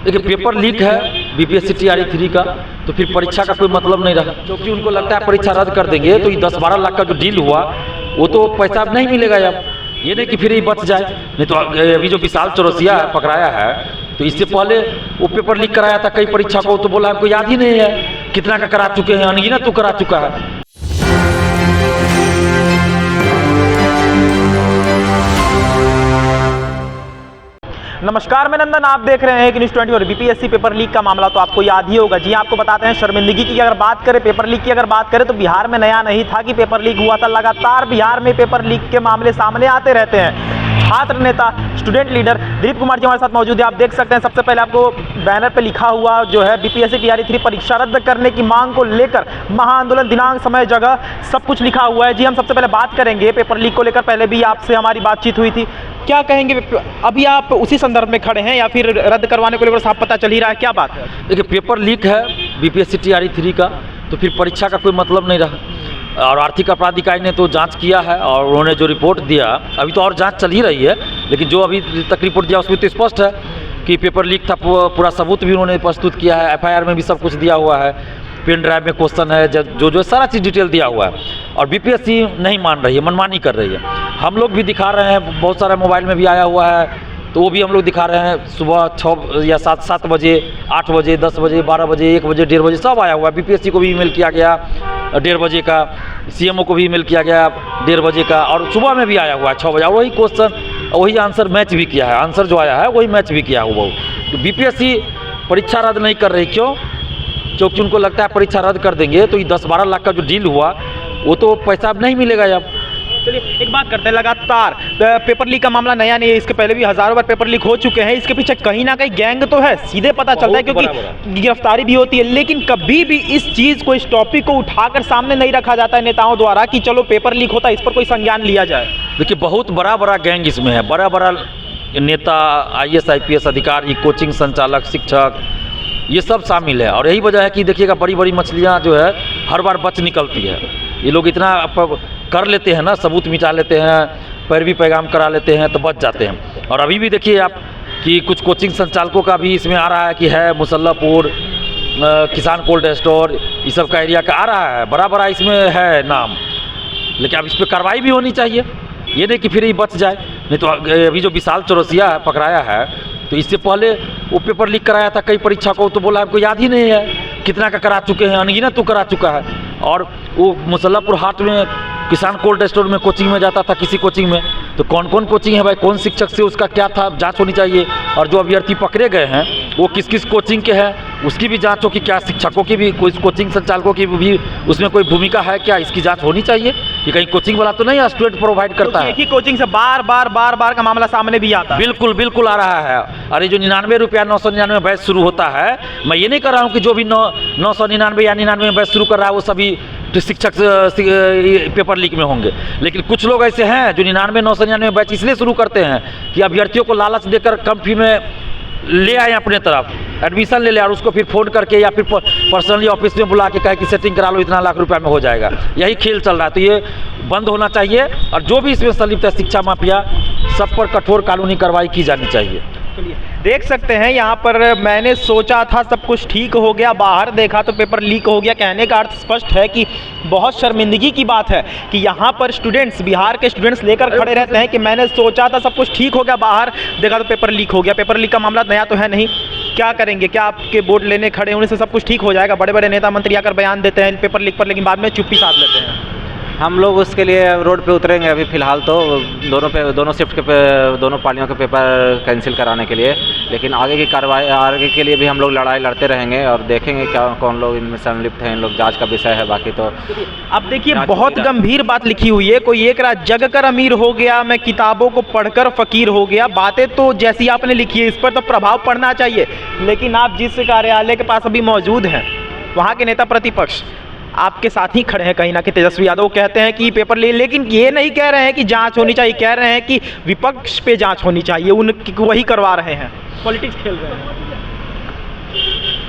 देखिए paper leak है BPSC TRE 3 का, तो फिर परीक्षा का कोई मतलब नहीं रहा, क्योंकि उनको लगता है परीक्षा रद्द कर देंगे तो ये 10-12 लाख का जो डील हुआ वो तो पैसा नहीं मिलेगा। अब ये नहीं कि फिर ये बच जाए, नहीं तो अभी जो विशाल चौरसिया पकड़ाया है तो इससे पहले वो पेपर लीक कराया था कई परीक्षा को, तो बोला हमको याद ही नहीं है कितना का करा चुके हैं, अनगिनत तो करा चुका है। नमस्कार, मैं नंदन, आप देख रहे हैं कि न्यूज़ 20 और बीपीएससी पेपर लीक का मामला तो आपको याद ही होगा। जी आपको बताते हैं, शर्मिंदगी की अगर बात करें, पेपर लीक की अगर बात करें तो बिहार में नया नहीं था कि पेपर लीक हुआ था। लगातार बिहार में पेपर लीक के मामले सामने आते रहते हैं। छात्र नेता स्टूडेंट लीडर दिलीप कुमार जी हमारे साथ मौजूद है, आप देख सकते हैं। सबसे पहले आपको बैनर पर लिखा हुआ जो है बीपीएससी टीआरई 3 परीक्षा रद्द करने की मांग को लेकर महाआंदोलन, दिनांक, समय, जगह सब कुछ लिखा हुआ है। जी हम सबसे पहले बात करेंगे पेपर लीक को लेकर। पहले भी आपसे हमारी बातचीत हुई थी, क्या कहेंगे? अभी आप उसी संदर्भ में खड़े हैं या फिर रद्द करवाने को लेकर साफ पता चल ही रहा है, क्या बात है? देखिए पेपर लीक है बीपीएससी टीआरई 3 का, तो फिर परीक्षा का कोई मतलब नहीं रहा। और आर्थिक अपराध इकाई ने तो जांच किया है और उन्होंने जो रिपोर्ट दिया, अभी तो और जांच चल ही रही है, लेकिन जो अभी तक रिपोर्ट दिया उसमें तो स्पष्ट है कि पेपर लीक था। पूरा सबूत भी उन्होंने प्रस्तुत किया है, एफआईआर में भी सब कुछ दिया हुआ है, पेन ड्राइव में क्वेश्चन है, जो सारा चीज़ डिटेल दिया हुआ है। और बीपीएससी नहीं मान रही है, मनमानी कर रही है। हम लोग भी दिखा रहे हैं, बहुत सारा मोबाइल में भी आया हुआ है, तो वो भी हम लोग दिखा रहे हैं। सुबह 6 या 7 बजे, 8 बजे, 10 बजे, 12 बजे, 1 बजे, 1:30 बजे सब आया हुआ है। बीपीएससी को भी ईमेल किया गया 1:30 बजे का, सीएमओ को भी ईमेल किया गया 1:30 बजे का, और सुबह में भी आया हुआ है 6 बजे। और वही क्वेश्चन, वही आंसर मैच भी किया है, आंसर जो आया है वही मैच भी किया हुआ। तो बीपीएससी परीक्षा रद्द नहीं कर रही, क्यों? क्योंकि उनको लगता है परीक्षा रद्द कर देंगे तो ये 10-12 लाख का जो डील हुआ वो तो पैसा अब नहीं मिलेगा। अब चलिए एक बात करते हैं, लगातार पेपर लीक का मामला नया नहीं है, इसके पहले भी हजारों बार पेपर लीक हो चुके हैं। इसके पीछे कहीं ना कहीं गैंग तो है, सीधे पता चलता है, क्योंकि गिरफ्तारी भी होती है। लेकिन कभी भी इस चीज़ को, इस टॉपिक को उठाकर सामने नहीं रखा जाता है नेताओं द्वारा कि चलो पेपर लीक होता है, इस पर कोई संज्ञान लिया जाए। देखिए बहुत बड़ा गैंग इसमें है, बड़ा नेता, IAS IPS अधिकारी, कोचिंग संचालक, शिक्षक, ये सब शामिल है। और यही वजह है कि देखिएगा बड़ी मछलियाँ जो है हर बार बच निकलती है। ये लोग इतना कर लेते हैं ना, सबूत मिटा लेते हैं, पैरवी पैगाम करा लेते हैं, तो बच जाते हैं। और अभी भी देखिए आप कि कुछ कोचिंग संचालकों का भी इसमें आ रहा है कि है मुसल्लापुर, किसान कोल्ड स्टोर, ये सब का एरिया का आ रहा है, बड़ा इसमें है नाम। लेकिन अब इस पर कार्रवाई भी होनी चाहिए, ये नहीं कि फिर ये बच जाए। नहीं तो अभी जो विशाल चौरसिया पकड़ाया है तो इससे पहले वो पेपर लीक कराया था कई परीक्षा को, तो बोला हमको याद ही नहीं है कितना का करा चुके हैं, अनगिनत तो करा चुका है। और वो मुसल्लापुर हाट में किसान कोल्ड स्टोर में कोचिंग में जाता था, किसी कोचिंग में, तो कौन कोचिंग है भाई, कौन शिक्षक से उसका क्या था, जांच होनी चाहिए। और जो अभ्यर्थी पकड़े गए हैं वो किस कोचिंग के हैं, उसकी भी जांच हो कि क्या शिक्षकों की भी, कोई कोचिंग संचालकों की भी उसमें कोई भूमिका है क्या, इसकी जांच होनी चाहिए कि कहीं कोचिंग वाला तो नहीं स्टूडेंट प्रोवाइड करता है। एक ही कोचिंग से बार का मामला सामने भी आता है। बिल्कुल आ रहा है। अरे जो 99 रुपया 999 बैच शुरू होता है, मैं ये नहीं कर रहा हूँ कि जो भी 999 या 99 बैच शुरू कर रहा है वो सभी शिक्षक पेपर लीक में होंगे। लेकिन कुछ लोग ऐसे हैं जो 99 999 बैच इसलिए शुरू करते हैं कि अभ्यर्थियों को लालच देकर कम फी में ले आए अपने तरफ, एडमिशन ले ले, और उसको फिर फ़ोन करके या फिर पर्सनली ऑफिस में बुला के कहे कि सेटिंग करा लो, इतना लाख रुपया में हो जाएगा। यही खेल चल रहा है, तो ये बंद होना चाहिए। और जो भी इसमें संलिप्त है, शिक्षा माफिया, सब पर कठोर कानूनी कार्रवाई की जानी चाहिए। देख सकते हैं यहाँ पर, मैंने सोचा था सब कुछ ठीक हो गया, बाहर देखा तो पेपर लीक हो गया। कहने का अर्थ स्पष्ट है कि बहुत शर्मिंदगी की बात है कि यहाँ पर स्टूडेंट्स, बिहार के स्टूडेंट्स लेकर खड़े रहते हैं कि मैंने सोचा था सब कुछ ठीक हो गया, बाहर देखा तो पेपर लीक हो गया। पेपर लीक का मामला नया तो है नहीं, क्या करेंगे? क्या आपके बोर्ड लेने खड़े होने से सब कुछ ठीक हो जाएगा? बड़े नेता मंत्री आकर बयान देते हैं पेपर लीक पर, लेकिन बाद में चुप्पी साध लेते हैं। हम लोग उसके लिए रोड पे उतरेंगे अभी फ़िलहाल तो, दोनों शिफ्ट के दोनों पालियों के पेपर कैंसिल कराने के लिए। लेकिन आगे की कार्रवाई, आगे के लिए भी हम लोग लड़ाई लड़ते रहेंगे और देखेंगे क्या कौन लोग इनमें संलिप्त हैं। इन लोग जांच का विषय है, बाकी तो अब देखिए बहुत गंभीर बात लिखी हुई है। कोई एक रात जग कर अमीर हो गया, मैं किताबों को पढ़कर फ़कीर हो गया। बातें तो जैसी आपने लिखी है इस पर तो प्रभाव पड़ना चाहिए, लेकिन आप जिस कार्यालय के पास अभी मौजूद हैं वहाँ के नेता प्रतिपक्ष आपके साथ ही खड़े हैं कहीं ना कहीं। तेजस्वी यादव कहते हैं कि पेपर ले, लेकिन ये नहीं कह रहे हैं कि जांच होनी चाहिए, कह रहे हैं कि विपक्ष पे जांच होनी चाहिए, उनकी वही करवा रहे हैं, पॉलिटिक्स खेल रहे हैं।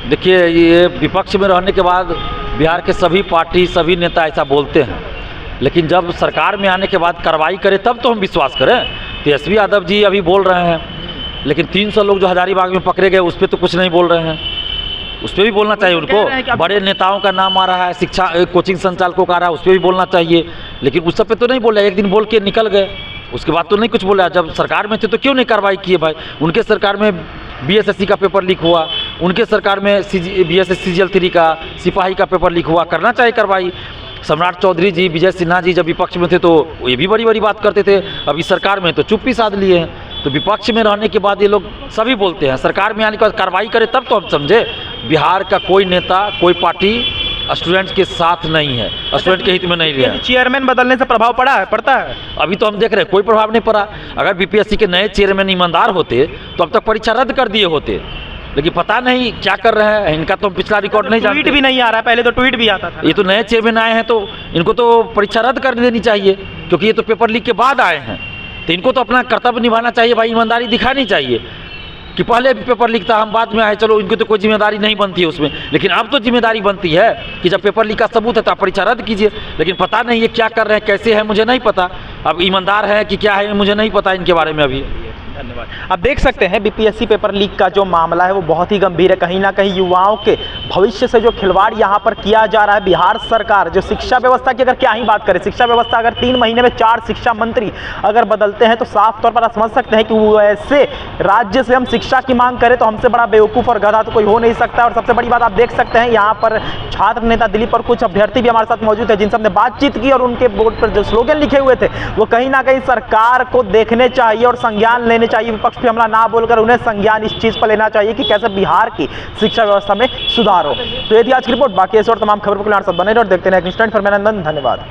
देखिए ये विपक्ष में रहने के बाद बिहार के सभी पार्टी, सभी नेता ऐसा बोलते हैं, लेकिन जब सरकार में आने के बाद कार्रवाई करें तब तो हम विश्वास करें। तेजस्वी यादव जी अभी बोल रहे हैं लेकिन 300 लोग जो हजारीबाग में पकड़े गए उस पर तो कुछ नहीं बोल रहे हैं। उस पर भी बोलना चाहिए कह रहे हैं कि उनको। बड़े नेताओं का नाम आ रहा है, शिक्षा कोचिंग संचालकों का आ रहा है, उस पर भी बोलना चाहिए। लेकिन उस सब पे तो नहीं बोला, एक दिन बोल के निकल गए, उसके बाद तो नहीं कुछ बोला। जब सरकार में थे तो क्यों नहीं कार्रवाई किए भाई? उनके सरकार में बीएसएससी का पेपर लीक हुआ, उनके सरकार में बीएसएस CGL 3 का सिपाही का पेपर लीक हुआ, करना चाहिए कार्रवाई। सम्राट चौधरी जी, विजय सिन्हा जी जब विपक्ष में थे तो ये भी बड़ी बड़ी बात करते थे, अभी सरकार में तो चुप्पी साध लिए हैं। तो विपक्ष में रहने के बाद ये लोग सभी बोलते हैं, सरकार में आने के बाद कार्रवाई करे तब तो हम समझे। बिहार का कोई नेता, कोई पार्टी स्टूडेंट्स के साथ नहीं है, स्टूडेंट के हित में नहीं है। चेयरमैन बदलने से प्रभाव पड़ता है? अभी तो हम देख रहे हैं कोई प्रभाव नहीं पड़ा। अगर बीपीएससी के नए चेयरमैन ईमानदार होते तो अब तक परीक्षा रद्द कर दिए होते, लेकिन पता नहीं क्या कर रहे हैं। इनका तो पिछला रिकॉर्ड नहीं जानते। ट्वीट भी नहीं आ रहा है, पहले तो ट्वीट भी आता था। ये तो नए चेयरमैन आए हैं तो इनको तो परीक्षा रद्द कर देनी चाहिए, क्योंकि ये तो पेपर लीक के बाद आए हैं। तो इनको तो अपना कर्तव्य निभाना चाहिए भाई, ईमानदारी दिखानी चाहिए कि पहले भी पेपर लीक था, हम बाद में आए, चलो इनको तो कोई जिम्मेदारी नहीं बनती है उसमें। लेकिन अब तो जिम्मेदारी बनती है कि जब पेपर लीक का सबूत है तो आप परीक्षा रद्द कीजिए। लेकिन पता नहीं ये क्या कर रहे हैं, कैसे है, मुझे नहीं पता। अब ईमानदार है कि क्या है मुझे नहीं पता इनके बारे में अभी। धन्यवाद। अब देख सकते हैं बीपीएससी पेपर लीक का जो मामला है वो बहुत ही गंभीर है। कहीं ना कहीं युवाओं के भविष्य से जो खिलवाड़ यहाँ पर किया जा रहा है। बिहार सरकार जो शिक्षा व्यवस्था की अगर क्या ही बात करें, शिक्षा व्यवस्था अगर 3 महीने में 4 शिक्षा मंत्री अगर बदलते हैं तो साफ तौर पर आप समझ सकते हैं कि वो ऐसे राज्य से हम शिक्षा की मांग करें तो हमसे बड़ा बेवकूफ़ और गधा तो कोई हो नहीं सकता। और सबसे बड़ी बात आप देख सकते हैं यहाँ पर छात्र नेता दिलीप और कुछ अभ्यर्थी भी हमारे साथ मौजूद है जिनसे हमने बातचीत की, और उनके बोर्ड पर जो स्लोगन लिखे हुए थे वो कहीं ना कहीं सरकार को देखने चाहिए और संज्ञान लेने चाहिए। विपक्ष पे हमला ना बोलकर उन्हें संज्ञान इस चीज़ पर लेना चाहिए कि कैसे बिहार की शिक्षा व्यवस्था में सुधार हो। तो ये थी आज की रिपोर्ट। बाकी ऐसे और तमाम खबरों के लिए हमारे साथ बने रहो और देखते रहें इंस्टेंट। फिर मैं नंदन, धन्यवाद।